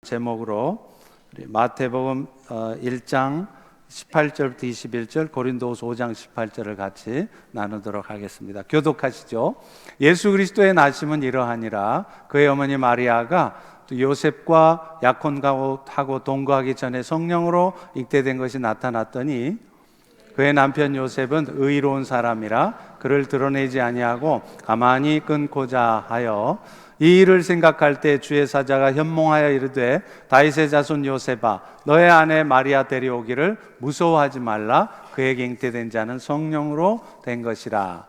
제목으로 우리 마태복음 1장 18절부터 21절, 고린도후서 5장 18절을 같이 나누도록 하겠습니다. 교독하시죠. 예수 그리스도의 나심은 이러하니라. 그의 어머니 마리아가 요셉과 약혼하고 동거하기 전에 성령으로 잉태된 것이 나타났더니 그의 남편 요셉은 의로운 사람이라 그를 드러내지 아니하고 가만히 끊고자 하여 이 일을 생각할 때 주의 사자가 현몽하여 이르되 다윗의 자손 요셉아 너의 아내 마리아 데려오기를 무서워하지 말라. 그에게 잉태된 자는 성령으로 된 것이라.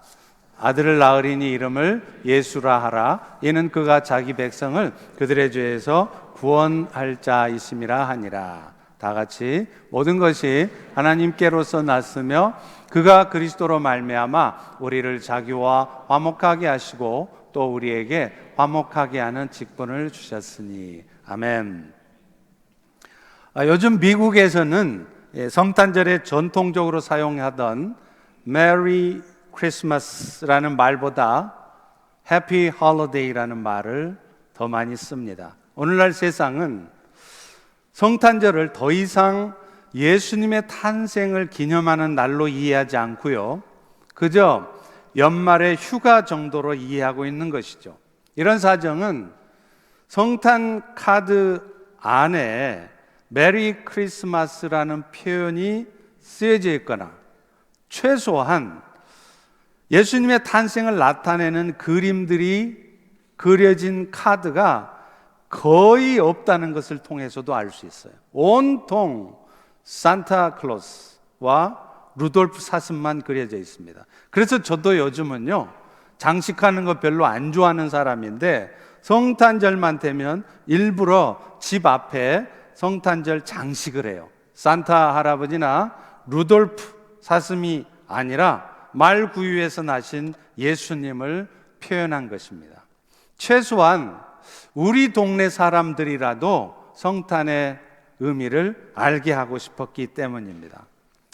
아들을 낳으리니 이름을 예수라 하라. 이는 그가 자기 백성을 그들의 죄에서 구원할 자이심이라 하니라. 다 같이 모든 것이 하나님께로서 났으며 그가 그리스도로 말미암아 우리를 자기와 화목하게 하시고 또 우리에게 화목하게 하는 직분을 주셨으니. 아멘. 요즘 미국에서는 성탄절에 전통적으로 사용하던 Merry Christmas라는 말보다 Happy Holiday라는 말을 더 많이 씁니다. 오늘날 세상은 성탄절을 더 이상 예수님의 탄생을 기념하는 날로 이해하지 않고요, 그저 연말의 휴가 정도로 이해하고 있는 것이죠. 이런 사정은 성탄 카드 안에 메리 크리스마스라는 표현이 쓰여져 있거나 최소한 예수님의 탄생을 나타내는 그림들이 그려진 카드가 거의 없다는 것을 통해서도 알 수 있어요. 온통 산타클로스와 루돌프 사슴만 그려져 있습니다. 그래서 저도 요즘은요, 장식하는 거 별로 안 좋아하는 사람인데 성탄절만 되면 일부러 집 앞에 성탄절 장식을 해요. 산타 할아버지나 루돌프 사슴이 아니라 말구유에서 나신 예수님을 표현한 것입니다. 최소한 우리 동네 사람들이라도 성탄의 의미를 알게 하고 싶었기 때문입니다.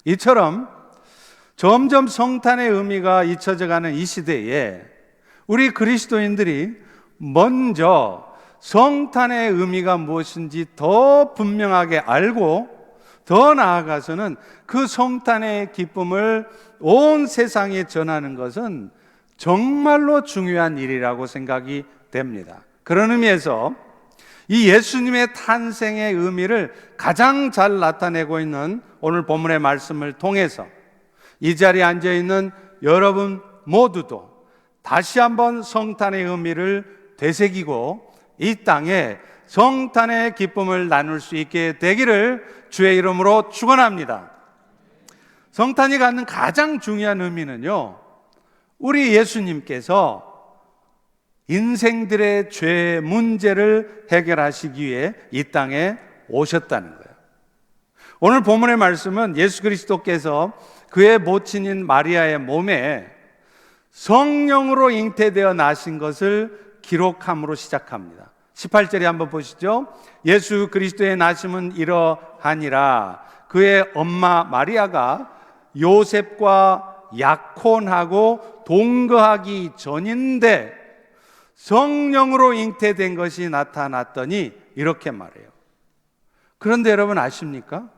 이처럼 점점 성탄의 의미가 잊혀져가는 이 시대에 우리 그리스도인들이 먼저 성탄의 의미가 무엇인지 더 분명하게 알고 더 나아가서는 그 성탄의 기쁨을 온 세상에 전하는 것은 정말로 중요한 일이라고 생각이 됩니다. 그런 의미에서 이 예수님의 탄생의 의미를 가장 잘 나타내고 있는 오늘 본문의 말씀을 통해서 이 자리에 앉아있는 여러분 모두도 다시 한번 성탄의 의미를 되새기고 이 땅에 성탄의 기쁨을 나눌 수 있게 되기를 주의 이름으로 축원합니다. 성탄이 갖는 가장 중요한 의미는요, 우리 예수님께서 인생들의 죄 문제를 해결하시기 위해 이 땅에 오셨다는 거예요. 오늘 본문의 말씀은 예수 그리스도께서 그의 모친인 마리아의 몸에 성령으로 잉태되어 나신 것을 기록함으로 시작합니다. 18절에 한번 보시죠. 예수 그리스도의 나심은 이러하니라. 그의 엄마 마리아가 요셉과 약혼하고 동거하기 전인데 성령으로 잉태된 것이 나타났더니 이렇게 말해요. 그런데 여러분 아십니까?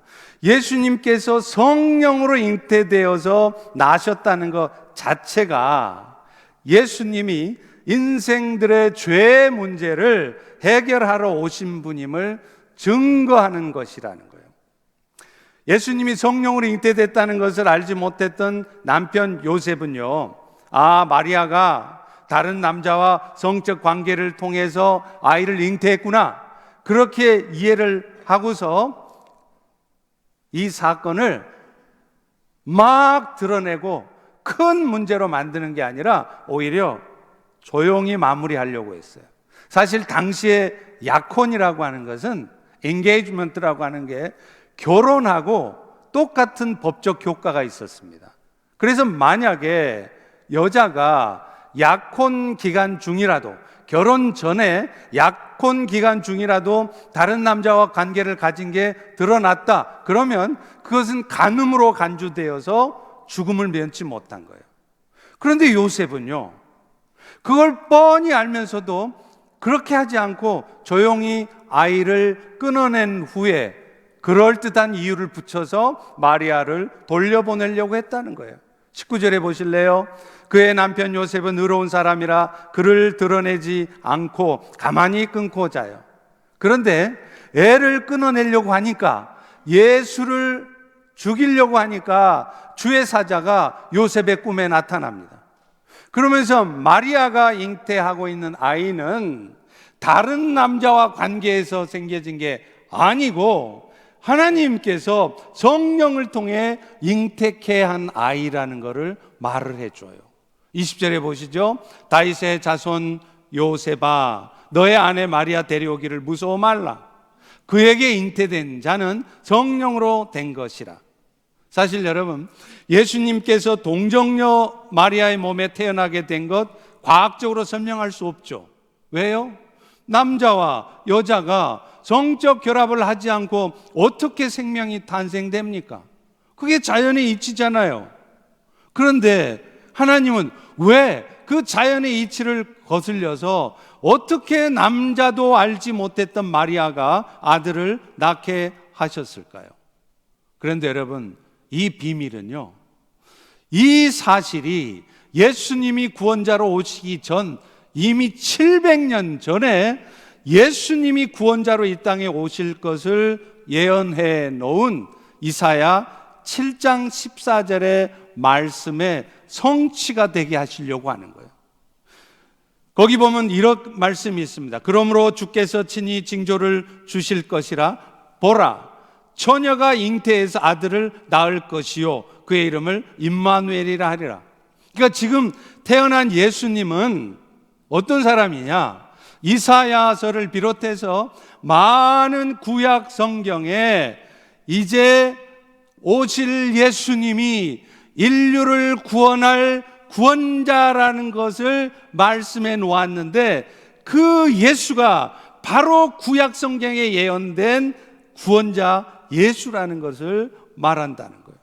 예수님께서 성령으로 잉태되어서 나셨다는 것 자체가 예수님이 인생들의 죄 문제를 해결하러 오신 분임을 증거하는 것이라는 거예요. 예수님이 성령으로 잉태됐다는 것을 알지 못했던 남편 요셉은요, 마리아가 다른 남자와 성적 관계를 통해서 아이를 잉태했구나, 그렇게 이해를 하고서 이 사건을 막 드러내고 큰 문제로 만드는 게 아니라 오히려 조용히 마무리하려고 했어요. 사실 당시에 약혼이라고 하는 것은 엔게이지먼트라고 하는 게 결혼하고 똑같은 법적 효과가 있었습니다. 그래서 만약에 여자가 약혼 기간 중이라도, 결혼 전에 약혼 기간 중이라도 다른 남자와 관계를 가진 게 드러났다, 그러면 그것은 간음으로 간주되어서 죽음을 면치 못한 거예요. 그런데 요셉은요, 그걸 뻔히 알면서도 그렇게 하지 않고 조용히 아이를 끊어낸 후에 그럴듯한 이유를 붙여서 마리아를 돌려보내려고 했다는 거예요. 19절에 보실래요? 그의 남편 요셉은 의로운 사람이라 그를 드러내지 않고 가만히 끊고 자요. 그런데 애를 끊어내려고 하니까, 예수를 죽이려고 하니까 주의 사자가 요셉의 꿈에 나타납니다. 그러면서 마리아가 잉태하고 있는 아이는 다른 남자와 관계에서 생겨진 게 아니고 하나님께서 성령을 통해 잉태케 한 아이라는 것을 말을 해줘요. 20절에 보시죠. 다윗의 자손 요셉아, 너의 아내 마리아 데려오기를 무서워 말라. 그에게 잉태된 자는 성령으로 된 것이라. 사실 여러분, 예수님께서 동정녀 마리아의 몸에 태어나게 된 것 과학적으로 설명할 수 없죠. 왜요? 남자와 여자가 성적 결합을 하지 않고 어떻게 생명이 탄생됩니까? 그게 자연의 이치잖아요. 그런데 하나님은 왜 그 자연의 이치를 거슬려서 어떻게 남자도 알지 못했던 마리아가 아들을 낳게 하셨을까요? 그런데 여러분, 이 비밀은요, 이 사실이 예수님이 구원자로 오시기 전 이미 700년 전에 예수님이 구원자로 이 땅에 오실 것을 예언해 놓은 이사야 7장 14절의 말씀에 성취가 되게 하시려고 하는 거예요. 거기 보면 이런 말씀이 있습니다. 그러므로 주께서 친히 징조를 주실 것이라. 보라, 처녀가 잉태해서 아들을 낳을 것이요 그의 이름을 임마누엘이라 하리라. 그러니까 지금 태어난 예수님은 어떤 사람이냐? 이사야서를 비롯해서 많은 구약 성경에 이제 오실 예수님이 인류를 구원할 구원자라는 것을 말씀해 놓았는데, 그 예수가 바로 구약 성경에 예언된 구원자 예수라는 것을 말한다는 거예요.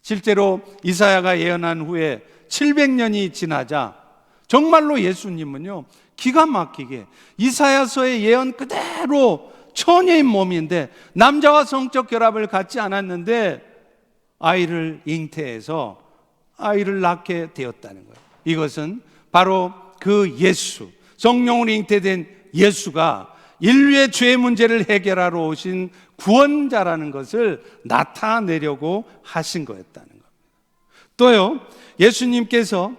실제로 이사야가 예언한 후에 700년이 지나자 정말로 예수님은요, 기가 막히게 이사야서의 예언 그대로 처녀의 몸인데, 남자와 성적 결합을 갖지 않았는데 아이를 잉태해서 아이를 낳게 되었다는 거예요. 이것은 바로 그 예수, 성령으로 잉태된 예수가 인류의 죄 문제를 해결하러 오신 구원자라는 것을 나타내려고 하신 거였다는 겁니다. 또요, 예수님께서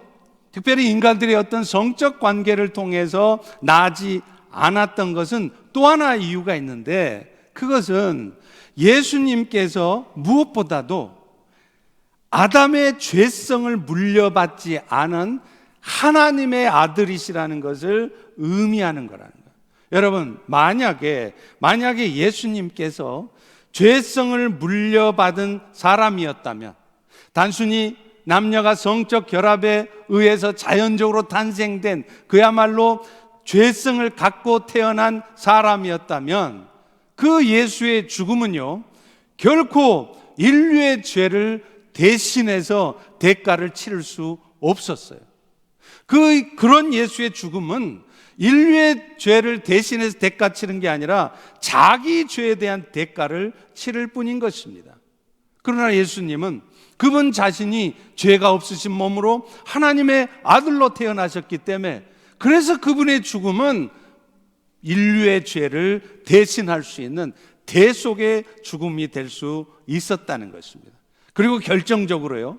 특별히 인간들의 어떤 성적 관계를 통해서 나지 않았던 것은 또 하나 이유가 있는데, 그것은 예수님께서 무엇보다도 아담의 죄성을 물려받지 않은 하나님의 아들이시라는 것을 의미하는 거라는 거예요. 여러분, 만약에 예수님께서 죄성을 물려받은 사람이었다면, 단순히 남녀가 성적 결합에 의해서 자연적으로 탄생된 그야말로 죄성을 갖고 태어난 사람이었다면, 그 예수의 죽음은요, 결코 인류의 죄를 대신해서 대가를 치를 수 없었어요. 그런 예수의 죽음은 인류의 죄를 대신해서 대가 치는 게 아니라 자기 죄에 대한 대가를 치를 뿐인 것입니다. 그러나 예수님은 그분 자신이 죄가 없으신 몸으로 하나님의 아들로 태어나셨기 때문에, 그래서 그분의 죽음은 인류의 죄를 대신할 수 있는 대속의 죽음이 될 수 있었다는 것입니다. 그리고 결정적으로요,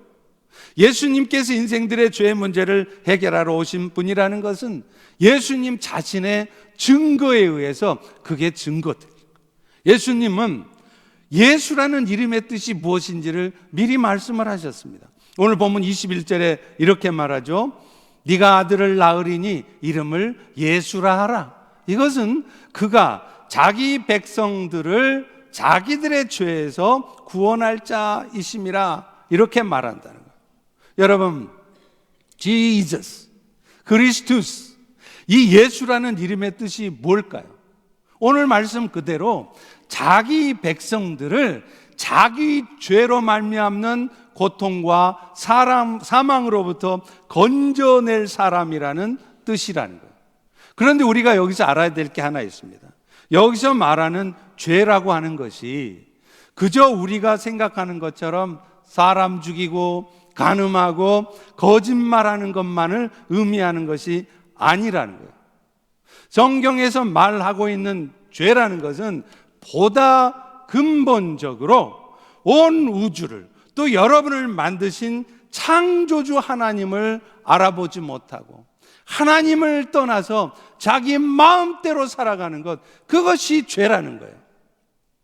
예수님께서 인생들의 죄의 문제를 해결하러 오신 분이라는 것은 예수님 자신의 증거에 의해서 그게 증거돼요. 예수님은 예수라는 이름의 뜻이 무엇인지를 미리 말씀을 하셨습니다. 오늘 본문 21절에 이렇게 말하죠. 네가 아들을 낳으리니 이름을 예수라 하라. 이것은 그가 자기 백성들을 자기들의 죄에서 구원할 자이심이라, 이렇게 말한다는 거예요. 여러분, Jesus, 그리스투스, 이 예수라는 이름의 뜻이 뭘까요? 오늘 말씀 그대로 자기 백성들을 자기 죄로 말미암는 고통과 사망으로부터 건져낼 사람이라는 뜻이라는 거예요. 그런데 우리가 여기서 알아야 될 게 하나 있습니다. 여기서 말하는 죄라고 하는 것이 그저 우리가 생각하는 것처럼 사람 죽이고 간음하고 거짓말하는 것만을 의미하는 것이 아니라는 거예요. 성경에서 말하고 있는 죄라는 것은 보다 근본적으로 온 우주를 또 여러분을 만드신 창조주 하나님을 알아보지 못하고 하나님을 떠나서 자기 마음대로 살아가는 것, 그것이 죄라는 거예요.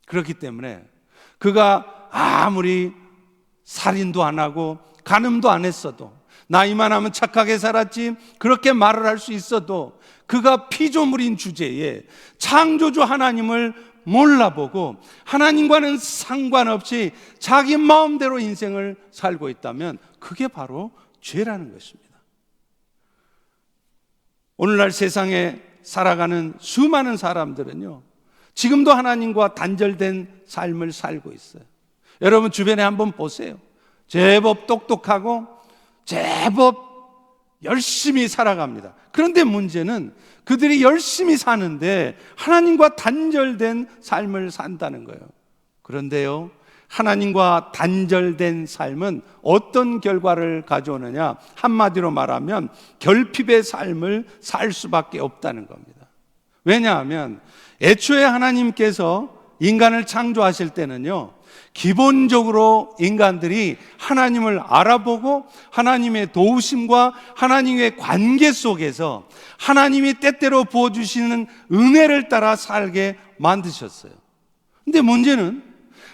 그렇기 때문에 그가 아무리 살인도 안 하고 간음도 안 했어도, 나이만 하면 착하게 살았지, 그렇게 말을 할 수 있어도 그가 피조물인 주제에 창조주 하나님을 몰라보고 하나님과는 상관없이 자기 마음대로 인생을 살고 있다면 그게 바로 죄라는 것입니다. 오늘날 세상에 살아가는 수많은 사람들은요, 지금도 하나님과 단절된 삶을 살고 있어요. 여러분 주변에 한번 보세요. 제법 똑똑하고 제법 열심히 살아갑니다. 그런데 문제는 그들이 열심히 사는데 하나님과 단절된 삶을 산다는 거예요. 그런데요, 하나님과 단절된 삶은 어떤 결과를 가져오느냐? 한마디로 말하면 결핍의 삶을 살 수밖에 없다는 겁니다. 왜냐하면 애초에 하나님께서 인간을 창조하실 때는요, 기본적으로 인간들이 하나님을 알아보고 하나님의 도우심과 하나님의 관계 속에서 하나님이 때때로 부어주시는 은혜를 따라 살게 만드셨어요. 근데 문제는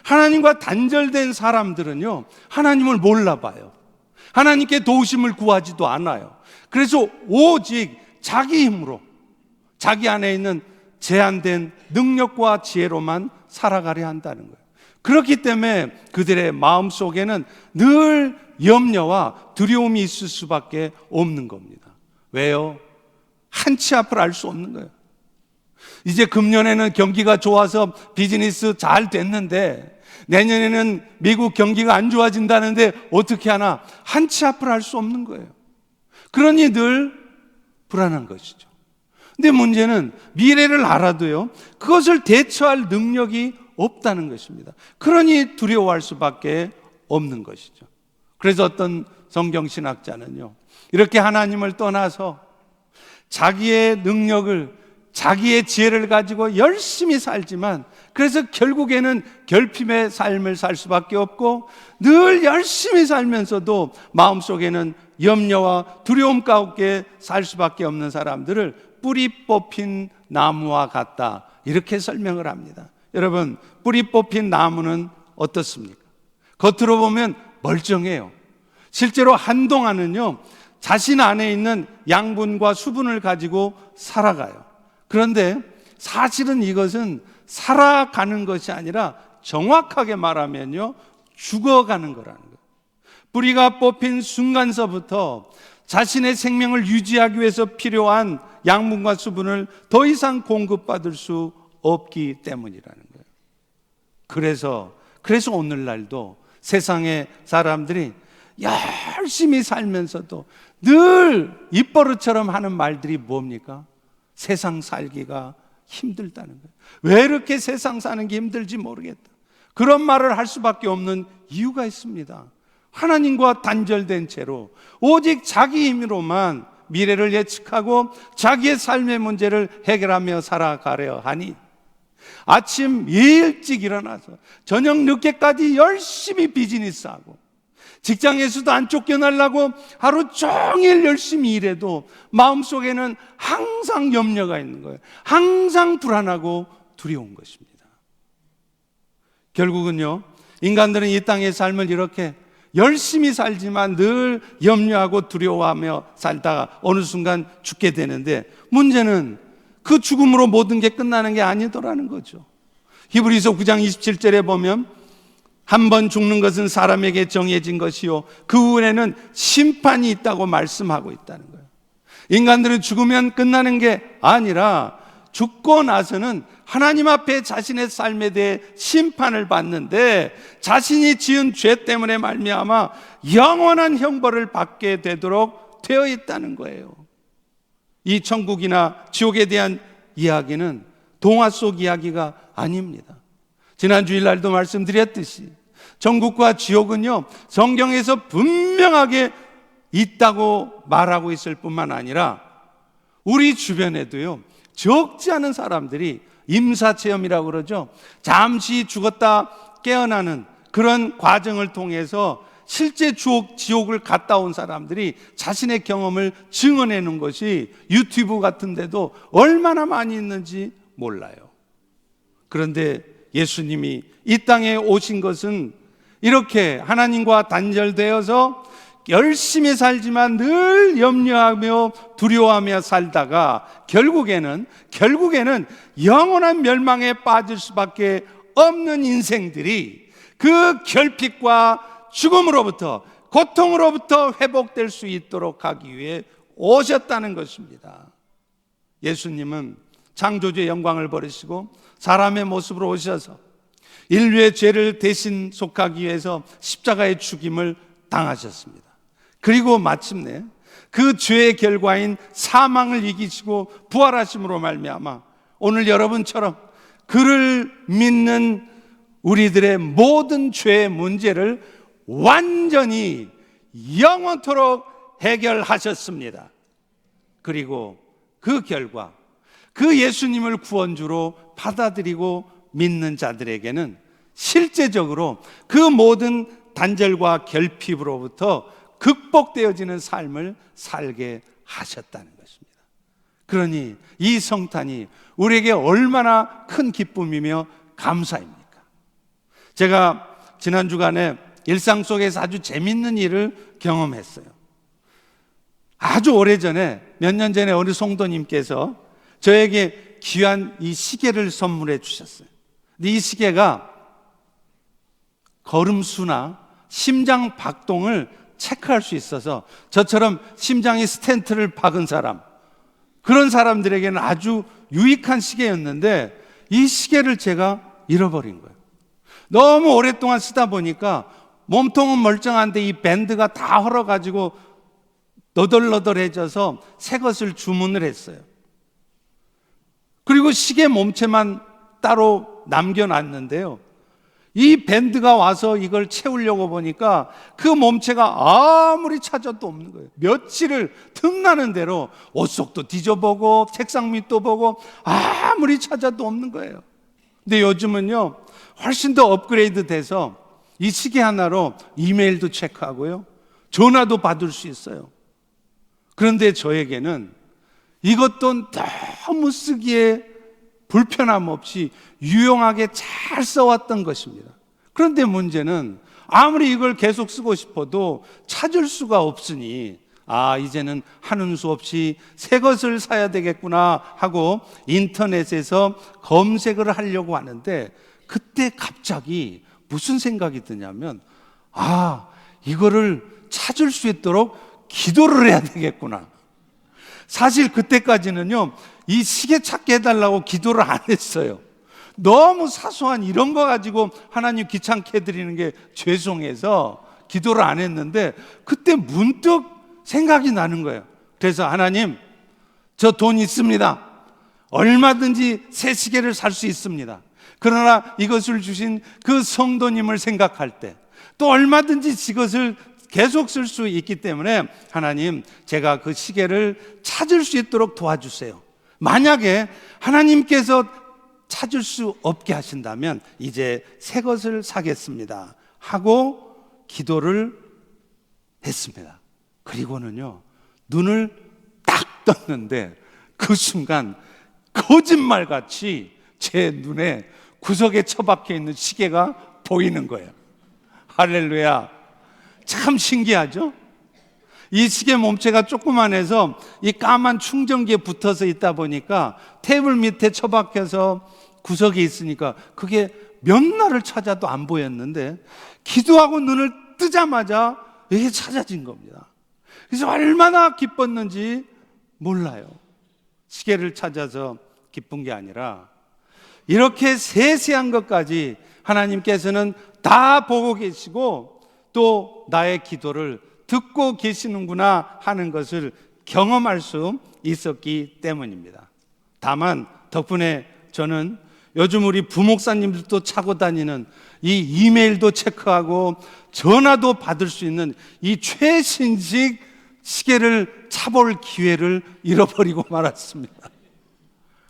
하나님과 단절된 사람들은요, 하나님을 몰라봐요. 하나님께 도우심을 구하지도 않아요. 그래서 오직 자기 힘으로, 자기 안에 있는 제한된 능력과 지혜로만 살아가려 한다는 거예요. 그렇기 때문에 그들의 마음 속에는 늘 염려와 두려움이 있을 수밖에 없는 겁니다. 왜요? 한치 앞을 알 수 없는 거예요. 이제 금년에는 경기가 좋아서 비즈니스 잘 됐는데 내년에는 미국 경기가 안 좋아진다는데 어떻게 하나? 한치 앞을 알 수 없는 거예요. 그러니 늘 불안한 것이죠. 근데 문제는 미래를 알아도요, 그것을 대처할 능력이 없다는 것입니다. 그러니 두려워할 수밖에 없는 것이죠. 그래서 어떤 성경신학자는요, 이렇게 하나님을 떠나서 자기의 능력을, 자기의 지혜를 가지고 열심히 살지만 그래서 결국에는 결핍의 삶을 살 수밖에 없고 늘 열심히 살면서도 마음속에는 염려와 두려움 가운데 살 수밖에 없는 사람들을 뿌리 뽑힌 나무와 같다, 이렇게 설명을 합니다. 여러분, 뿌리 뽑힌 나무는 어떻습니까? 겉으로 보면 멀쩡해요. 실제로 한동안은요, 자신 안에 있는 양분과 수분을 가지고 살아가요. 그런데 사실은 이것은 살아가는 것이 아니라 정확하게 말하면요, 죽어가는 거라는 거예요. 뿌리가 뽑힌 순간서부터 자신의 생명을 유지하기 위해서 필요한 양분과 수분을 더 이상 공급받을 수 없기 때문이라는 거예요. 그래서 오늘날도 세상의 사람들이 열심히 살면서도 늘 입버릇처럼 하는 말들이 뭡니까? 세상 살기가 힘들다는 거예요. 왜 이렇게 세상 사는 게 힘들지 모르겠다. 그런 말을 할 수밖에 없는 이유가 있습니다. 하나님과 단절된 채로 오직 자기 힘으로만 미래를 예측하고 자기의 삶의 문제를 해결하며 살아가려 하니 아침 일찍 일어나서 저녁 늦게까지 열심히 비즈니스하고 직장에서도 안 쫓겨나려고 하루 종일 열심히 일해도 마음속에는 항상 염려가 있는 거예요. 항상 불안하고 두려운 것입니다. 결국은요, 인간들은 이 땅의 삶을 이렇게 열심히 살지만 늘 염려하고 두려워하며 살다가 어느 순간 죽게 되는데 문제는 그 죽음으로 모든 게 끝나는 게 아니더라는 거죠. 히브리서 9장 27절에 보면 한 번 죽는 것은 사람에게 정해진 것이요 그 후에는 심판이 있다고 말씀하고 있다는 거예요. 인간들은 죽으면 끝나는 게 아니라 죽고 나서는 하나님 앞에 자신의 삶에 대해 심판을 받는데 자신이 지은 죄 때문에 말미암아 영원한 형벌을 받게 되도록 되어 있다는 거예요. 이 천국이나 지옥에 대한 이야기는 동화 속 이야기가 아닙니다. 지난 주일날도 말씀드렸듯이 천국과 지옥은요, 성경에서 분명하게 있다고 말하고 있을 뿐만 아니라 우리 주변에도요, 적지 않은 사람들이 임사체험이라고 그러죠. 잠시 죽었다 깨어나는 그런 과정을 통해서 실제 지옥을 갔다 온 사람들이 자신의 경험을 증언하는 것이 유튜브 같은 데도 얼마나 많이 있는지 몰라요. 그런데 예수님이 이 땅에 오신 것은 이렇게 하나님과 단절되어서 열심히 살지만 늘 염려하며 두려워하며 살다가 결국에는 영원한 멸망에 빠질 수밖에 없는 인생들이 그 결핍과 죽음으로부터, 고통으로부터 회복될 수 있도록 하기 위해 오셨다는 것입니다. 예수님은 창조주의 영광을 버리시고 사람의 모습으로 오셔서 인류의 죄를 대신 속하기 위해서 십자가의 죽임을 당하셨습니다. 그리고 마침내 그 죄의 결과인 사망을 이기시고 부활하심으로 말미암아 오늘 여러분처럼 그를 믿는 우리들의 모든 죄의 문제를 완전히 영원토록 해결하셨습니다. 그리고 그 결과 그 예수님을 구원주로 받아들이고 믿는 자들에게는 실제적으로 그 모든 단절과 결핍으로부터 극복되어지는 삶을 살게 하셨다는 것입니다. 그러니 이 성탄이 우리에게 얼마나 큰 기쁨이며 감사입니까? 제가 지난 주간에 일상 속에서 아주 재밌는 일을 경험했어요. 아주 오래전에, 몇 년 전에 어느 성도님께서 저에게 귀한 이 시계를 선물해 주셨어요. 근데 이 시계가 걸음수나 심장 박동을 체크할 수 있어서 저처럼 심장에 스텐트를 박은 사람, 그런 사람들에게는 아주 유익한 시계였는데 이 시계를 제가 잃어버린 거예요. 너무 오랫동안 쓰다 보니까 몸통은 멀쩡한데 이 밴드가 다 헐어가지고 너덜너덜해져서 새 것을 주문을 했어요. 그리고 시계 몸체만 따로 남겨놨는데요, 이 밴드가 와서 이걸 채우려고 보니까 그 몸체가 아무리 찾아도 없는 거예요. 며칠을 틈나는 대로 옷 속도 뒤져보고 책상 밑도 보고 아무리 찾아도 없는 거예요. 근데 요즘은요 훨씬 더 업그레이드 돼서 이 시계 하나로 이메일도 체크하고요, 전화도 받을 수 있어요. 그런데 저에게는 이것도 너무 쓰기에 불편함 없이 유용하게 잘 써왔던 것입니다. 그런데 문제는 아무리 이걸 계속 쓰고 싶어도 찾을 수가 없으니 이제는 하는 수 없이 새 것을 사야 되겠구나 하고 인터넷에서 검색을 하려고 하는데, 그때 갑자기 무슨 생각이 드냐면 이거를 찾을 수 있도록 기도를 해야 되겠구나. 사실 그때까지는요 이 시계 찾게 해달라고 기도를 안 했어요. 너무 사소한 이런 거 가지고 하나님 귀찮게 해드리는 게 죄송해서 기도를 안 했는데, 그때 문득 생각이 나는 거예요. 그래서 하나님, 저 돈 있습니다. 얼마든지 새 시계를 살 수 있습니다. 그러나 이것을 주신 그 성도님을 생각할 때 또 얼마든지 이것을 계속 쓸 수 있기 때문에 하나님, 제가 그 시계를 찾을 수 있도록 도와주세요. 만약에 하나님께서 찾을 수 없게 하신다면 이제 새 것을 사겠습니다 하고 기도를 했습니다. 그리고는요 눈을 딱 떴는데 그 순간 거짓말같이 제 눈에 구석에 처박혀 있는 시계가 보이는 거예요. 할렐루야. 참 신기하죠? 이 시계 몸체가 조그만해서 이 까만 충전기에 붙어서 있다 보니까 테이블 밑에 처박혀서 구석에 있으니까 그게 몇 날을 찾아도 안 보였는데, 기도하고 눈을 뜨자마자 이게 찾아진 겁니다. 그래서 얼마나 기뻤는지 몰라요. 시계를 찾아서 기쁜 게 아니라 이렇게 세세한 것까지 하나님께서는 다 보고 계시고 또 나의 기도를 듣고 계시는구나 하는 것을 경험할 수 있었기 때문입니다. 다만 덕분에 저는 요즘 우리 부목사님들도 차고 다니는 이 이메일도 체크하고 전화도 받을 수 있는 이 최신식 시계를 차볼 기회를 잃어버리고 말았습니다.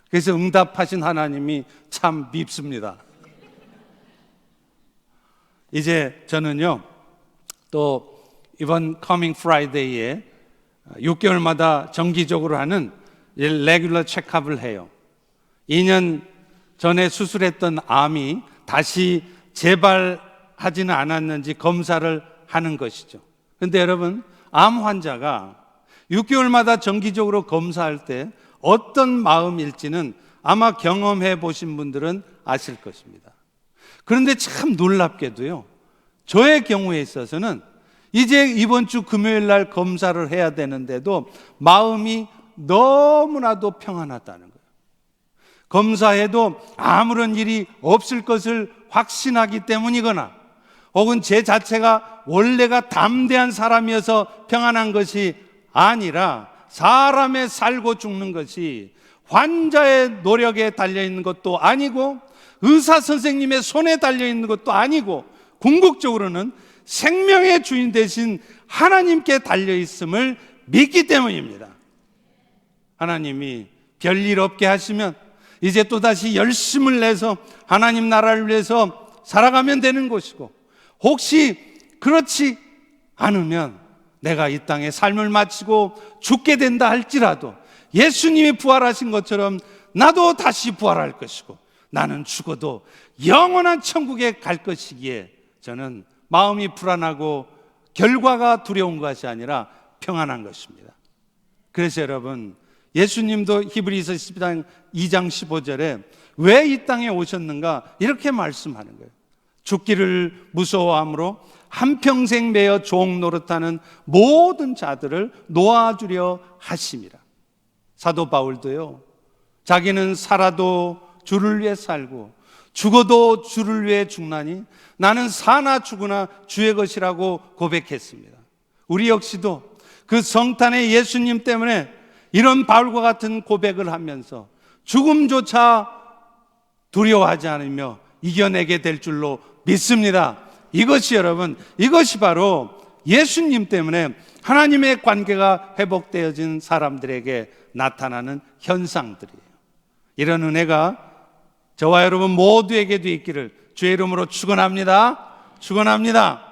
그래서 응답하신 하나님이 참 밉습니다. 이제 저는요, 또 이번 커밍 프라이데이에 6개월마다 정기적으로 하는 레귤러 체크업을 해요. 2년 전에 수술했던 암이 다시 재발하지는 않았는지 검사를 하는 것이죠. 그런데 여러분, 암 환자가 6개월마다 정기적으로 검사할 때 어떤 마음일지는 아마 경험해 보신 분들은 아실 것입니다. 그런데 참 놀랍게도요, 저의 경우에 있어서는 이제 이번 주 금요일 날 검사를 해야 되는데도 마음이 너무나도 평안하다는 거예요. 검사해도 아무런 일이 없을 것을 확신하기 때문이거나 혹은 제 자체가 원래가 담대한 사람이어서 평안한 것이 아니라 사람의 살고 죽는 것이 환자의 노력에 달려있는 것도 아니고 의사 선생님의 손에 달려있는 것도 아니고 궁극적으로는 생명의 주인 되신 하나님께 달려있음을 믿기 때문입니다. 하나님이 별일 없게 하시면 이제 또다시 열심을 내서 하나님 나라를 위해서 살아가면 되는 것이고, 혹시 그렇지 않으면 내가 이 땅에 삶을 마치고 죽게 된다 할지라도 예수님이 부활하신 것처럼 나도 다시 부활할 것이고 나는 죽어도 영원한 천국에 갈 것이기에 저는 마음이 불안하고 결과가 두려운 것이 아니라 평안한 것입니다. 그래서 여러분, 예수님도 히브리서 2장 15절에 왜 이 땅에 오셨는가 이렇게 말씀하는 거예요. 죽기를 무서워함으로 한평생 매여 종 노릇하는 모든 자들을 놓아주려 하심이라. 사도 바울도요, 자기는 살아도 주를 위해 살고 죽어도 주를 위해 죽나니 나는 사나 죽으나 주의 것이라고 고백했습니다. 우리 역시도 그 성탄의 예수님 때문에 이런 바울과 같은 고백을 하면서 죽음조차 두려워하지 않으며 이겨내게 될 줄로 믿습니다. 이것이 여러분, 이것이 바로 예수님 때문에 하나님의 관계가 회복되어진 사람들에게 나타나는 현상들이에요. 이런 은혜가 저와 여러분 모두에게도 있기를 주의 이름으로 축원합니다. 축원합니다.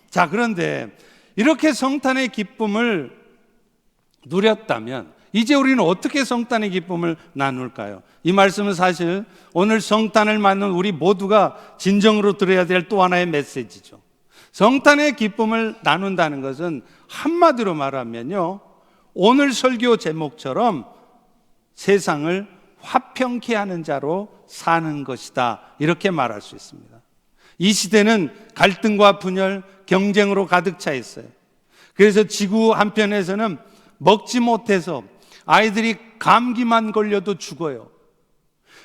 자, 그런데 이렇게 성탄의 기쁨을 누렸다면 이제 우리는 어떻게 성탄의 기쁨을 나눌까요? 이 말씀은 사실 오늘 성탄을 맞는 우리 모두가 진정으로 들어야 될 또 하나의 메시지죠. 성탄의 기쁨을 나눈다는 것은 한마디로 말하면요, 오늘 설교 제목처럼 세상을 화평케 하는 자로 사는 것이다, 이렇게 말할 수 있습니다. 이 시대는 갈등과 분열, 경쟁으로 가득 차 있어요. 그래서 지구 한편에서는 먹지 못해서 아이들이 감기만 걸려도 죽어요.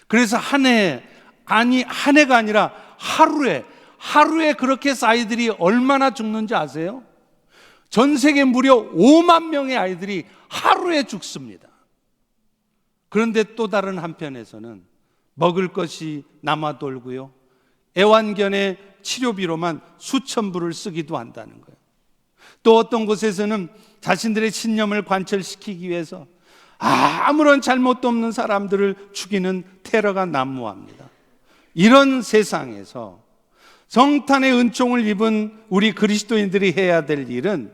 그래서 한 해가 아니라 하루에 그렇게 해서 아이들이 얼마나 죽는지 아세요? 전 세계 무려 5만 명의 아이들이 하루에 죽습니다. 그런데 또 다른 한편에서는 먹을 것이 남아 돌고요, 애완견의 치료비로만 수천 불을 쓰기도 한다는 거예요. 또 어떤 곳에서는 자신들의 신념을 관철시키기 위해서 아무런 잘못도 없는 사람들을 죽이는 테러가 난무합니다. 이런 세상에서 성탄의 은총을 입은 우리 그리스도인들이 해야 될 일은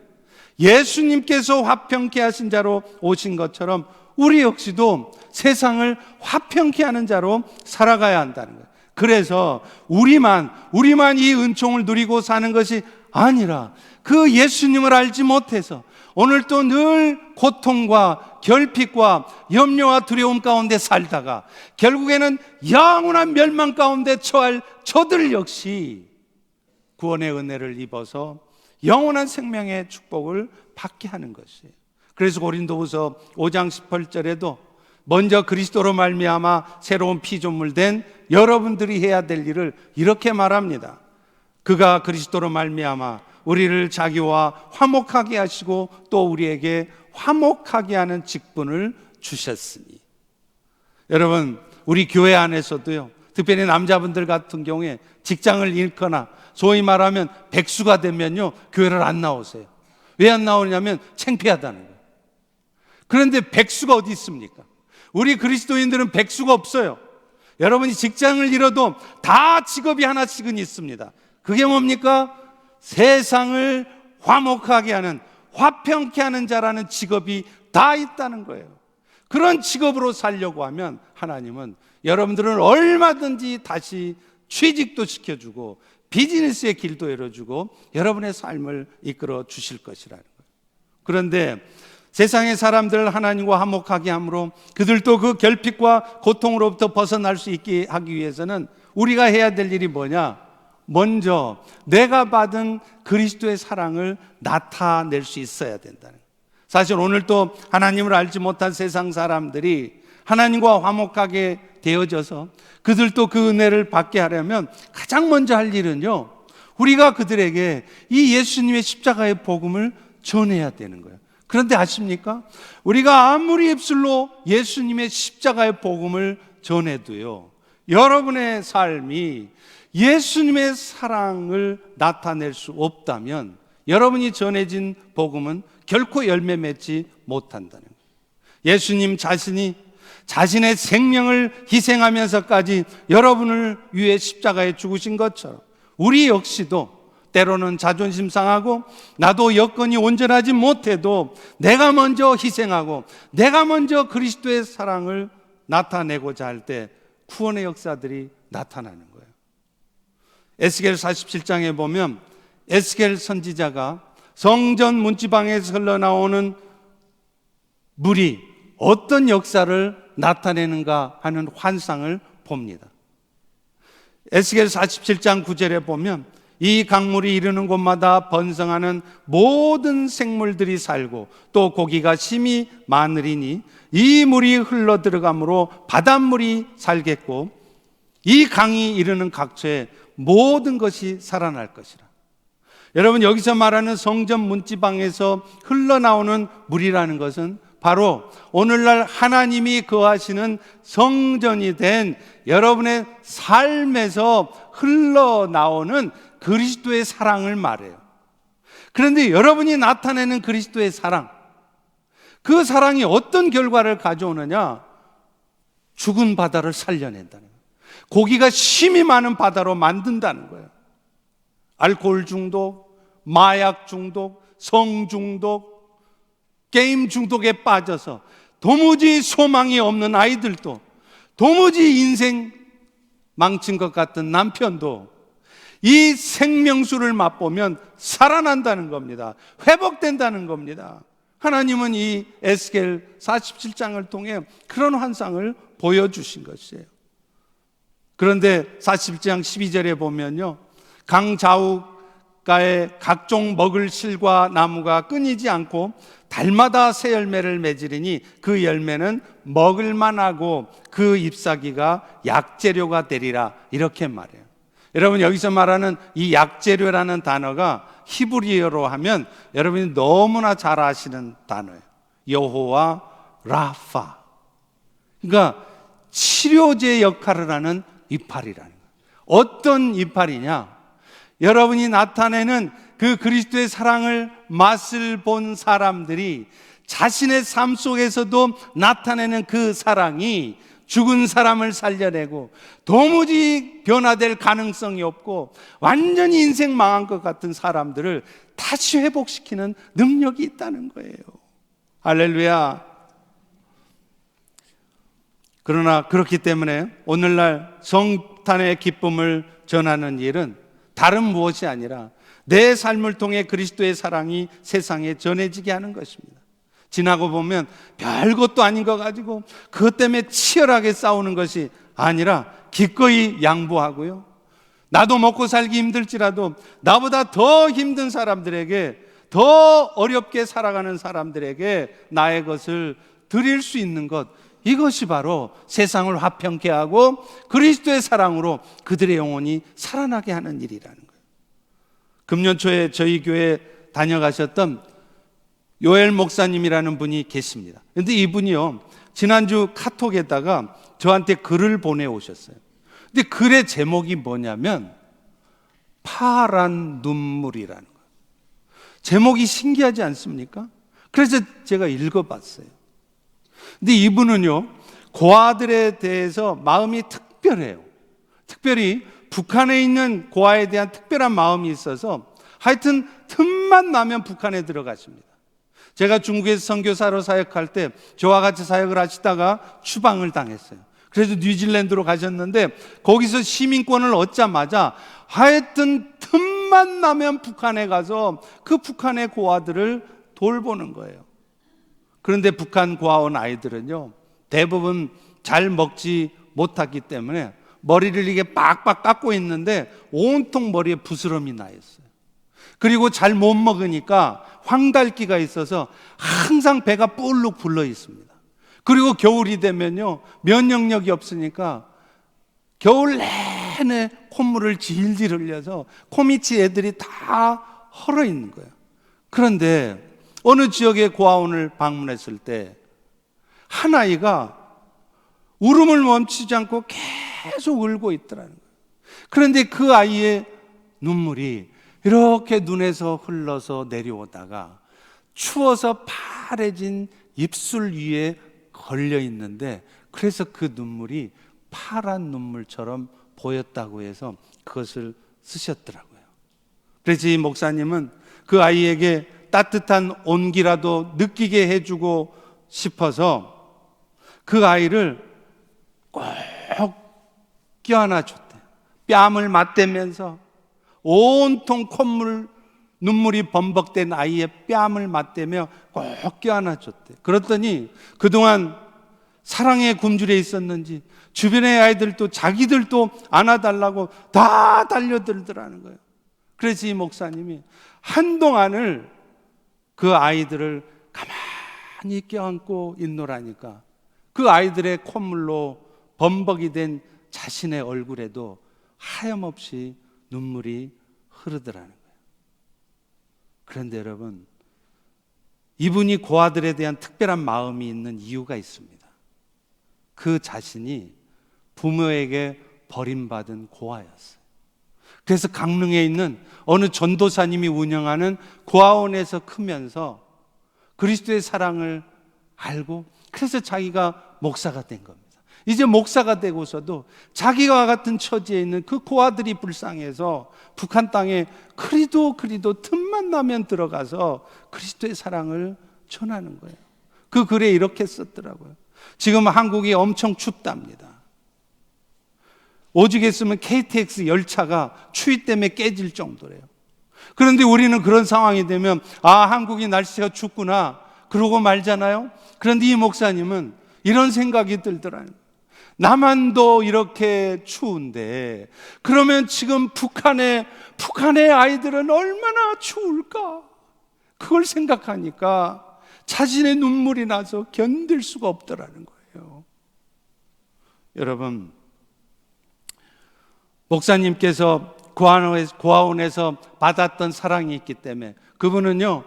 예수님께서 화평케 하신 자로 오신 것처럼 우리 역시도 세상을 화평케 하는 자로 살아가야 한다는 거예요. 그래서 우리만 이 은총을 누리고 사는 것이 아니라 그 예수님을 알지 못해서 오늘도 늘 고통과 결핍과 염려와 두려움 가운데 살다가 결국에는 영원한 멸망 가운데 처할 저들 역시 구원의 은혜를 입어서 영원한 생명의 축복을 받게 하는 것이에요. 그래서 고린도후서 5장 18절에도 먼저 그리스도로 말미암아 새로운 피조물 된 여러분들이 해야 될 일을 이렇게 말합니다. 그가 그리스도로 말미암아 우리를 자기와 화목하게 하시고 또 우리에게 화목하게 하는 직분을 주셨으니. 여러분, 우리 교회 안에서도요, 특별히 남자분들 같은 경우에 직장을 잃거나 소위 말하면 백수가 되면요, 교회를 안 나오세요. 왜 안 나오냐면 창피하다는 거예요. 그런데 백수가 어디 있습니까? 우리 그리스도인들은 백수가 없어요. 여러분이 직장을 잃어도 다 직업이 하나씩은 있습니다. 그게 뭡니까? 세상을 화목하게 하는, 화평케 하는 자라는 직업이 다 있다는 거예요. 그런 직업으로 살려고 하면 하나님은 여러분들은 얼마든지 다시 취직도 시켜주고 비즈니스의 길도 열어주고 여러분의 삶을 이끌어 주실 것이라는 거예요. 그런데 세상의 사람들을 하나님과 화목하게 함으로 그들도 그 결핍과 고통으로부터 벗어날 수 있게 하기 위해서는 우리가 해야 될 일이 뭐냐? 먼저 내가 받은 그리스도의 사랑을 나타낼 수 있어야 된다는 거예요. 사실 오늘 또 하나님을 알지 못한 세상 사람들이 하나님과 화목하게 되어져서 그들도 그 은혜를 받게 하려면 가장 먼저 할 일은요, 우리가 그들에게 이 예수님의 십자가의 복음을 전해야 되는 거예요. 그런데 아십니까? 우리가 아무리 입술로 예수님의 십자가의 복음을 전해도요, 여러분의 삶이 예수님의 사랑을 나타낼 수 없다면 여러분이 전해진 복음은 결코 열매 맺지 못한다는 거예요. 예수님 자신이 자신의 생명을 희생하면서까지 여러분을 위해 십자가에 죽으신 것처럼 우리 역시도 때로는 자존심 상하고 나도 여건이 온전하지 못해도 내가 먼저 희생하고 내가 먼저 그리스도의 사랑을 나타내고자 할 때 구원의 역사들이 나타나는 거예요. 에스겔 47장에 보면 에스겔 선지자가 성전 문지방에서 흘러나오는 물이 어떤 역사를 나타내는가 하는 환상을 봅니다. 에스겔 47장 9절에 보면 이 강물이 이르는 곳마다 번성하는 모든 생물들이 살고 또 고기가 심히 많으리니 이 물이 흘러 들어가므로 바닷물이 살겠고 이 강이 이르는 각처에 모든 것이 살아날 것이라. 여러분, 여기서 말하는 성전 문지방에서 흘러나오는 물이라는 것은 바로 오늘날 하나님이 거하시는 성전이 된 여러분의 삶에서 흘러나오는 그리스도의 사랑을 말해요. 그런데 여러분이 나타내는 그리스도의 사랑, 그 사랑이 어떤 결과를 가져오느냐? 죽은 바다를 살려낸다는 거예요. 고기가 심이 많은 바다로 만든다는 거예요. 알코올 중독, 마약 중독, 성 중독, 게임 중독에 빠져서 도무지 소망이 없는 아이들도, 도무지 인생 망친 것 같은 남편도 이 생명수를 맛보면 살아난다는 겁니다. 회복된다는 겁니다. 하나님은 이 에스겔 47장을 통해 그런 환상을 보여주신 것이에요. 그런데 47장 12절에 보면요, 강 좌우가에 각종 먹을 실과 나무가 끊이지 않고 달마다 새 열매를 맺으리니 그 열매는 먹을만하고 그 잎사귀가 약재료가 되리라, 이렇게 말해요. 여러분, 여기서 말하는 이 약재료라는 단어가 히브리어로 하면 여러분이 너무나 잘 아시는 단어예요. 여호와 라파. 그러니까 치료제 역할을 하는 이파리라는 거예요. 어떤 이파리냐? 여러분이 나타내는 그 그리스도의 사랑을 맛을 본 사람들이 자신의 삶 속에서도 나타내는 그 사랑이 죽은 사람을 살려내고 도무지 변화될 가능성이 없고 완전히 인생 망한 것 같은 사람들을 다시 회복시키는 능력이 있다는 거예요. 할렐루야. 그러나 그렇기 때문에 오늘날 성탄의 기쁨을 전하는 일은 다른 무엇이 아니라 내 삶을 통해 그리스도의 사랑이 세상에 전해지게 하는 것입니다. 지나고 보면 별것도 아닌 거 가지고 그것 때문에 치열하게 싸우는 것이 아니라 기꺼이 양보하고요, 나도 먹고 살기 힘들지라도 나보다 더 힘든 사람들에게, 더 어렵게 살아가는 사람들에게 나의 것을 드릴 수 있는 것, 이것이 바로 세상을 화평케 하고 그리스도의 사랑으로 그들의 영혼이 살아나게 하는 일이라는 거예요. 금년 초에 저희 교회 다녀가셨던 요엘 목사님이라는 분이 계십니다. 근데 이분이요, 지난주 카톡에다가 저한테 글을 보내오셨어요. 근데 글의 제목이 뭐냐면 파란 눈물이라는 거예요. 제목이 신기하지 않습니까? 그래서 제가 읽어봤어요. 근데 이분은요, 고아들에 대해서 마음이 특별해요. 특별히 북한에 있는 고아에 대한 특별한 마음이 있어서 하여튼 틈만 나면 북한에 들어가십니다. 제가 중국에서 선교사로 사역할 때 저와 같이 사역을 하시다가 추방을 당했어요. 그래서 뉴질랜드로 가셨는데 거기서 시민권을 얻자마자 하여튼 틈만 나면 북한에 가서 그 북한의 고아들을 돌보는 거예요. 그런데 북한 고아원 아이들은요, 대부분 잘 먹지 못하기 때문에 머리를 이게 빡빡 깎고 있는데 온통 머리에 부스럼이 나 있어요. 그리고 잘 못 먹으니까 황달기가 있어서 항상 배가 볼록 불러 있습니다. 그리고 겨울이 되면요, 면역력이 없으니까 겨울 내내 콧물을 질질 흘려서 코밑이 애들이 다 헐어 있는 거예요. 그런데 어느 지역의 고아원을 방문했을 때 한 아이가 울음을 멈추지 않고 계속 울고 있더라는 거예요. 그런데 그 아이의 눈물이 이렇게 눈에서 흘러서 내려오다가 추워서 파래진 입술 위에 걸려 있는데, 그래서 그 눈물이 파란 눈물처럼 보였다고 해서 그것을 쓰셨더라고요. 그래서 이 목사님은 그 아이에게 따뜻한 온기라도 느끼게 해주고 싶어서 그 아이를 꼭 껴안아 줬대요. 뺨을 맞대면서 온통 콧물, 눈물이 범벅된 아이의 뺨을 맞대며 꼭 껴안아 줬대요. 그랬더니 그동안 사랑의 굶주려 있었는지 주변의 아이들도 자기들도 안아달라고 다 달려들더라는 거예요. 그래서 이 목사님이 한동안을 그 아이들을 가만히 껴안고 있노라니까 그 아이들의 콧물로 범벅이 된 자신의 얼굴에도 하염없이 눈물이 흐르더라는 거예요. 그런데 여러분, 이분이 고아들에 대한 특별한 마음이 있는 이유가 있습니다. 그 자신이 부모에게 버림받은 고아였어요. 그래서 강릉에 있는 어느 전도사님이 운영하는 고아원에서 크면서 그리스도의 사랑을 알고 그래서 자기가 목사가 된 겁니다. 이제 목사가 되고서도 자기와 같은 처지에 있는 그 고아들이 불쌍해서 북한 땅에 그리도 틈만 나면 들어가서 그리스도의 사랑을 전하는 거예요. 그 글에 이렇게 썼더라고요. 지금 한국이 엄청 춥답니다. 오죽 했으면 KTX 열차가 추위 때문에 깨질 정도래요. 그런데 우리는 그런 상황이 되면 한국이 날씨가 춥구나 그러고 말잖아요. 그런데 이 목사님은 이런 생각이 들더라고요. 남한도 이렇게 추운데 그러면 지금 북한의 아이들은 얼마나 추울까? 그걸 생각하니까 자신의 눈물이 나서 견딜 수가 없더라는 거예요. 여러분, 목사님께서 고아원에서 받았던 사랑이 있기 때문에 그분은요,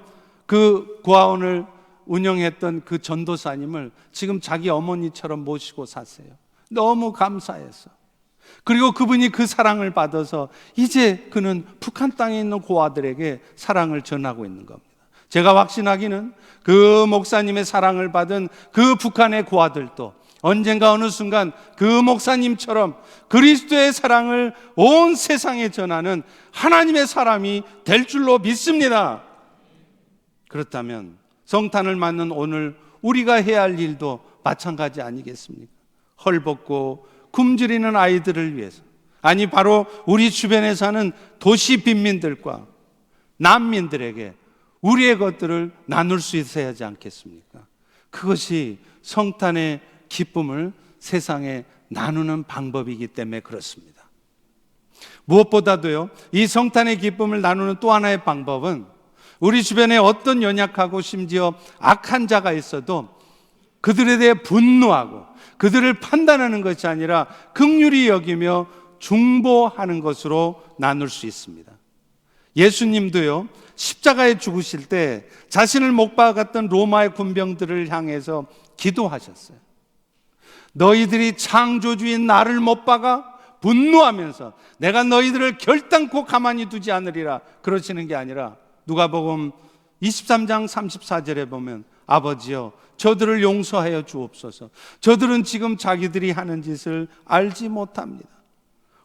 그 고아원을 운영했던 그 전도사님을 지금 자기 어머니처럼 모시고 사세요. 너무 감사해서. 그리고 그분이 그 사랑을 받아서 이제 그는 북한 땅에 있는 고아들에게 사랑을 전하고 있는 겁니다. 제가 확신하기는 그 목사님의 사랑을 받은 그 북한의 고아들도 언젠가 어느 순간 그 목사님처럼 그리스도의 사랑을 온 세상에 전하는 하나님의 사람이 될 줄로 믿습니다. 그렇다면 성탄을 맞는 오늘 우리가 해야 할 일도 마찬가지 아니겠습니까? 헐벗고 굶주리는 아이들을 위해서, 아니 바로 우리 주변에 사는 도시 빈민들과 난민들에게 우리의 것들을 나눌 수 있어야 하지 않겠습니까? 그것이 성탄의 기쁨을 세상에 나누는 방법이기 때문에 그렇습니다. 무엇보다도요, 이 성탄의 기쁨을 나누는 또 하나의 방법은 우리 주변에 어떤 연약하고 심지어 악한 자가 있어도 그들에 대해 분노하고 그들을 판단하는 것이 아니라 긍휼히 여기며 중보하는 것으로 나눌 수 있습니다. 예수님도요, 십자가에 죽으실 때 자신을 못 박았던 로마의 군병들을 향해서 기도하셨어요. 너희들이 창조주인 나를 못 박아 분노하면서 내가 너희들을 결단코 가만히 두지 않으리라 그러시는 게 아니라, 누가복음 23장 34절에 보면 아버지여 저들을 용서하여 주옵소서, 저들은 지금 자기들이 하는 짓을 알지 못합니다.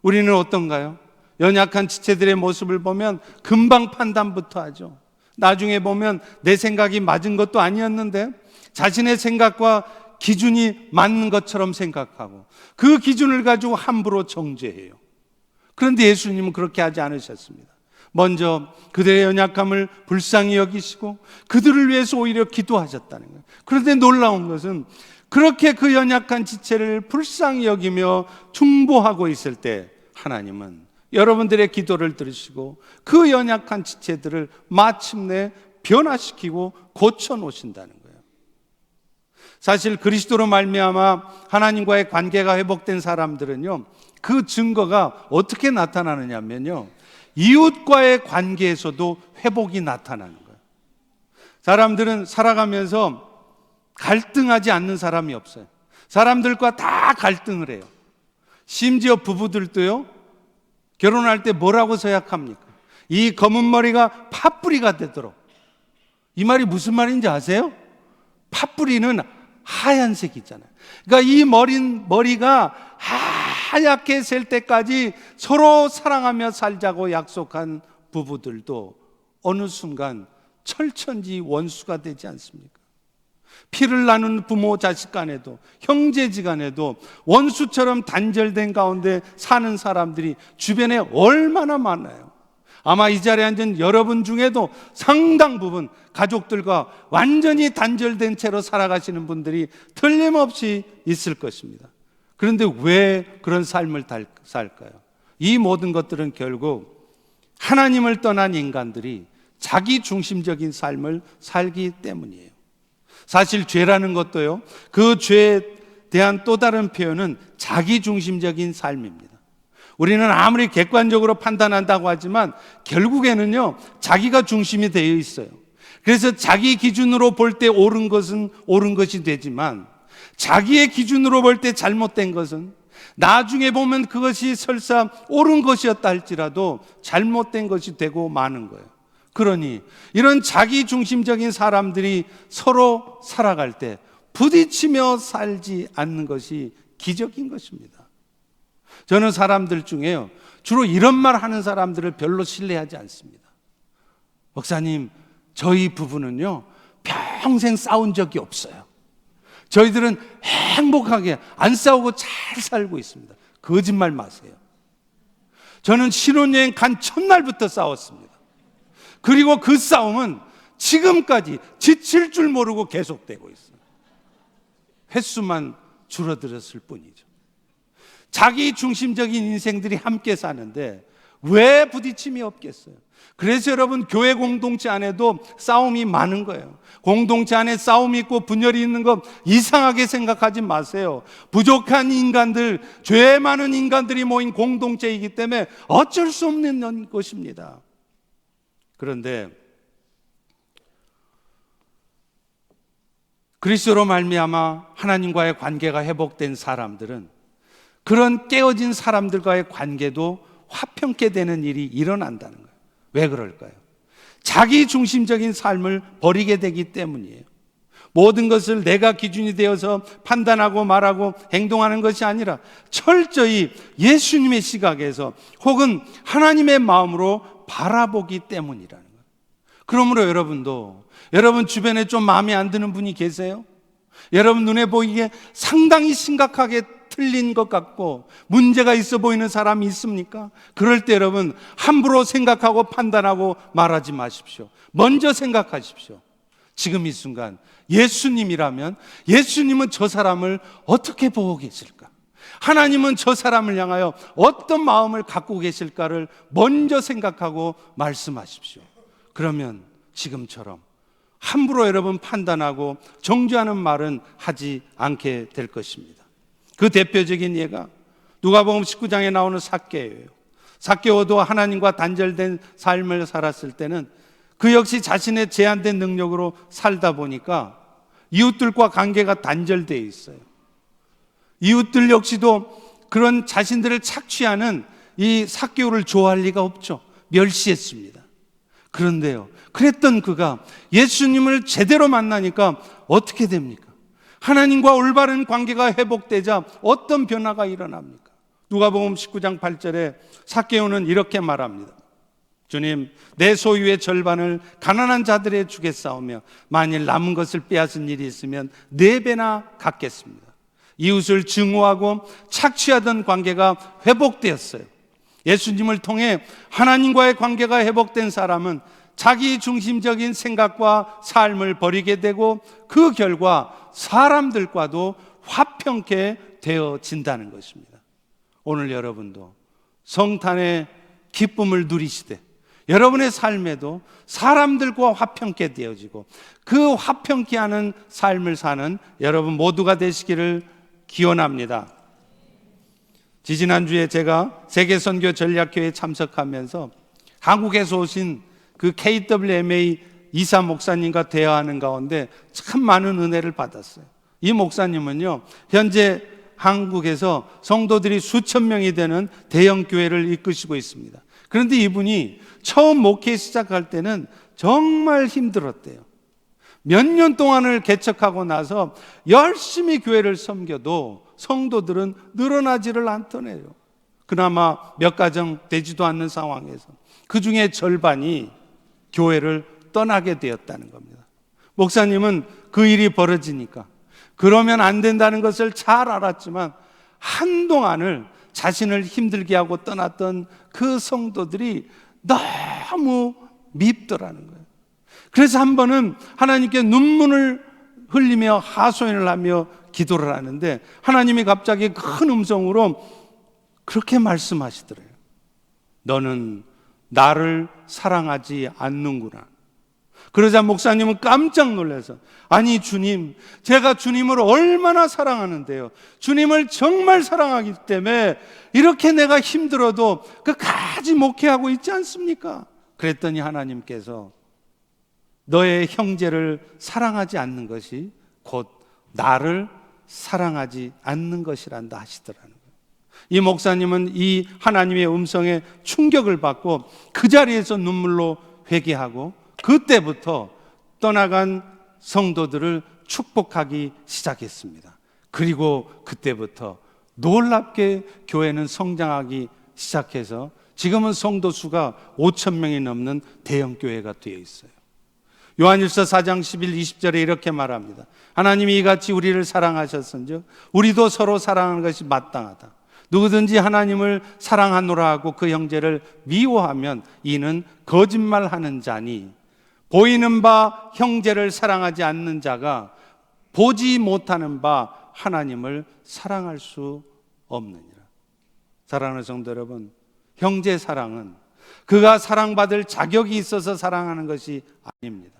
우리는 어떤가요? 연약한 지체들의 모습을 보면 금방 판단부터 하죠. 나중에 보면 내 생각이 맞은 것도 아니었는데 자신의 생각과 기준이 맞는 것처럼 생각하고 그 기준을 가지고 함부로 정죄해요. 그런데 예수님은 그렇게 하지 않으셨습니다. 먼저 그들의 연약함을 불쌍히 여기시고 그들을 위해서 오히려 기도하셨다는 거예요. 그런데 놀라운 것은 그렇게 그 연약한 지체를 불쌍히 여기며 중보하고 있을 때 하나님은 여러분들의 기도를 들으시고 그 연약한 지체들을 마침내 변화시키고 고쳐놓으신다는 거예요. 사실 그리스도로 말미암아 하나님과의 관계가 회복된 사람들은요, 그 증거가 어떻게 나타나느냐면요, 이웃과의 관계에서도 회복이 나타나는 거예요. 사람들은 살아가면서 갈등하지 않는 사람이 없어요. 사람들과 다 갈등을 해요. 심지어 부부들도요, 결혼할 때 뭐라고 서약합니까? 이 검은 머리가 팥뿌리가 되도록. 이 말이 무슨 말인지 아세요? 팥뿌리는 하얀색이잖아요. 그러니까 이 머리가 하얗게 셀 때까지 서로 사랑하며 살자고 약속한 부부들도 어느 순간 철천지 원수가 되지 않습니까? 피를 나눈 부모 자식 간에도, 형제지 간에도 원수처럼 단절된 가운데 사는 사람들이 주변에 얼마나 많아요. 아마 이 자리에 앉은 여러분 중에도 상당 부분 가족들과 완전히 단절된 채로 살아가시는 분들이 틀림없이 있을 것입니다. 그런데 왜 그런 삶을 살까요? 이 모든 것들은 결국 하나님을 떠난 인간들이 자기 중심적인 삶을 살기 때문이에요. 사실 죄라는 것도요, 그 죄에 대한 또 다른 표현은 자기 중심적인 삶입니다. 우리는 아무리 객관적으로 판단한다고 하지만 결국에는요, 자기가 중심이 되어 있어요. 그래서 자기 기준으로 볼 때 옳은 것은 옳은 것이 되지만 자기의 기준으로 볼 때 잘못된 것은 나중에 보면 그것이 설사 옳은 것이었다 할지라도 잘못된 것이 되고 마는 거예요. 그러니 이런 자기 중심적인 사람들이 서로 살아갈 때 부딪히며 살지 않는 것이 기적인 것입니다. 저는 사람들 중에요, 주로 이런 말 하는 사람들을 별로 신뢰하지 않습니다. 목사님, 저희 부부는요 평생 싸운 적이 없어요. 저희들은 행복하게 안 싸우고 잘 살고 있습니다. 거짓말 마세요. 저는 신혼여행 간 첫날부터 싸웠습니다. 그리고 그 싸움은 지금까지 지칠 줄 모르고 계속되고 있어요. 횟수만 줄어들었을 뿐이죠. 자기 중심적인 인생들이 함께 사는데 왜 부딪힘이 없겠어요? 그래서 여러분, 교회 공동체 안에도 싸움이 많은 거예요. 공동체 안에 싸움이 있고 분열이 있는 것 이상하게 생각하지 마세요. 부족한 인간들, 죄 많은 인간들이 모인 공동체이기 때문에 어쩔 수 없는 것입니다. 그런데 그리스도로 말미암아 하나님과의 관계가 회복된 사람들은 그런 깨어진 사람들과의 관계도 화평케 되는 일이 일어난다는 거예요. 왜 그럴까요? 자기 중심적인 삶을 버리게 되기 때문이에요. 모든 것을 내가 기준이 되어서 판단하고 말하고 행동하는 것이 아니라 철저히 예수님의 시각에서 혹은 하나님의 마음으로 바라보기 때문이라는 거예요. 그러므로 여러분도 여러분 주변에 좀 마음에 안 드는 분이 계세요? 여러분 눈에 보이기에 상당히 심각하게 틀린 것 같고 문제가 있어 보이는 사람이 있습니까? 그럴 때 여러분 함부로 생각하고 판단하고 말하지 마십시오. 먼저 생각하십시오. 지금 이 순간 예수님이라면 예수님은 저 사람을 어떻게 보고 계실까? 하나님은 저 사람을 향하여 어떤 마음을 갖고 계실까를 먼저 생각하고 말씀하십시오. 그러면 지금처럼 함부로 여러분 판단하고 정죄하는 말은 하지 않게 될 것입니다. 그 대표적인 예가 누가복음 19장에 나오는 삭개예요. 삭개오도 하나님과 단절된 삶을 살았을 때는 그 역시 자신의 제한된 능력으로 살다 보니까 이웃들과 관계가 단절되어 있어요. 이웃들 역시도 그런 자신들을 착취하는 이 삭개오를 좋아할 리가 없죠. 멸시했습니다. 그런데요, 그랬던 그가 예수님을 제대로 만나니까 어떻게 됩니까? 하나님과 올바른 관계가 회복되자 어떤 변화가 일어납니까? 누가복음 19장 8절에 삭개오는 이렇게 말합니다. 주님, 내 소유의 절반을 가난한 자들에 주겠사오며 만일 남은 것을 빼앗은 일이 있으면 4배나 갚겠습니다. 이웃을 증오하고 착취하던 관계가 회복되었어요. 예수님을 통해 하나님과의 관계가 회복된 사람은 자기 중심적인 생각과 삶을 버리게 되고 그 결과 사람들과도 화평케 되어진다는 것입니다. 오늘 여러분도 성탄의 기쁨을 누리시되 여러분의 삶에도 사람들과 화평케 되어지고 그 화평케 하는 삶을 사는 여러분 모두가 되시기를 기원합니다. 지지난주에 제가 세계선교전략교회에 참석하면서 한국에서 오신 그 KWMA 이사 목사님과 대화하는 가운데 참 많은 은혜를 받았어요. 이 목사님은요, 현재 한국에서 성도들이 수천 명이 되는 대형 교회를 이끄시고 있습니다. 그런데 이분이 처음 목회 시작할 때는 정말 힘들었대요. 몇 년 동안을 개척하고 나서 열심히 교회를 섬겨도 성도들은 늘어나지를 않더래요. 그나마 몇 가정 되지도 않는 상황에서 그 중에 절반이 교회를 떠나게 되었다는 겁니다. 목사님은 그 일이 벌어지니까 그러면 안 된다는 것을 잘 알았지만 한동안을 자신을 힘들게 하고 떠났던 그 성도들이 너무 밉더라는 거예요. 그래서 한 번은 하나님께 눈물을 흘리며 하소연을 하며 기도를 하는데 하나님이 갑자기 큰 음성으로 그렇게 말씀하시더래요. 너는 나를 사랑하지 않는구나. 그러자 목사님은 깜짝 놀라서 아니 주님, 제가 주님을 얼마나 사랑하는데요, 주님을 정말 사랑하기 때문에 이렇게 내가 힘들어도 끝까지 목회하고 있지 않습니까? 그랬더니 하나님께서 너의 형제를 사랑하지 않는 것이 곧 나를 사랑하지 않는 것이란다 하시더라는 거예요. 이 목사님은 이 하나님의 음성에 충격을 받고 그 자리에서 눈물로 회개하고 그때부터 떠나간 성도들을 축복하기 시작했습니다. 그리고 그때부터 놀랍게 교회는 성장하기 시작해서 지금은 성도 수가 5천 명이 넘는 대형 교회가 되어 있어요. 요한일서 4장 11, 20절에 이렇게 말합니다. 하나님이 이같이 우리를 사랑하셨은즉 우리도 서로 사랑하는 것이 마땅하다. 누구든지 하나님을 사랑하노라 하고 그 형제를 미워하면 이는 거짓말하는 자니 보이는 바 형제를 사랑하지 않는 자가 보지 못하는 바 하나님을 사랑할 수 없느니라. 사랑하는 성도 여러분, 형제 사랑은 그가 사랑받을 자격이 있어서 사랑하는 것이 아닙니다.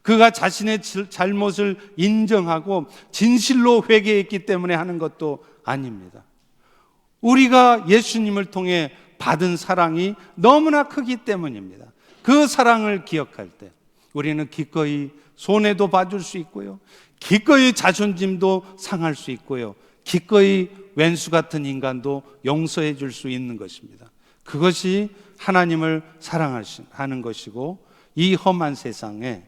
그가 자신의 잘못을 인정하고 진실로 회개했기 때문에 하는 것도 아닙니다. 우리가 예수님을 통해 받은 사랑이 너무나 크기 때문입니다. 그 사랑을 기억할 때 우리는 기꺼이 손해도 봐줄 수 있고요, 기꺼이 자존심도 상할 수 있고요, 기꺼이 왼수 같은 인간도 용서해 줄 수 있는 것입니다. 그것이 하나님을 사랑하는 것이고 이 험한 세상에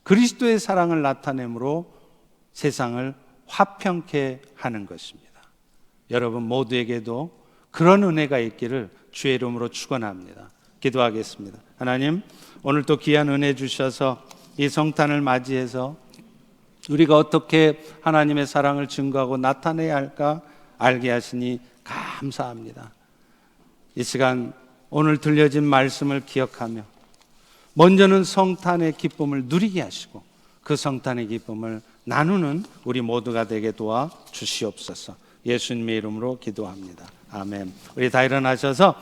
그리스도의 사랑을 나타내므로 세상을 화평케 하는 것입니다. 여러분 모두에게도 그런 은혜가 있기를 주의 이름으로 축원합니다. 기도하겠습니다. 하나님, 오늘 또 귀한 은혜 주셔서 이 성탄을 맞이해서 우리가 어떻게 하나님의 사랑을 증거하고 나타내야 할까 알게 하시니 감사합니다. 이 시간 오늘 들려진 말씀을 기억하며 먼저는 성탄의 기쁨을 누리게 하시고 그 성탄의 기쁨을 나누는 우리 모두가 되게 도와 주시옵소서. 예수님의 이름으로 기도합니다. 아멘. 우리 다 일어나셔서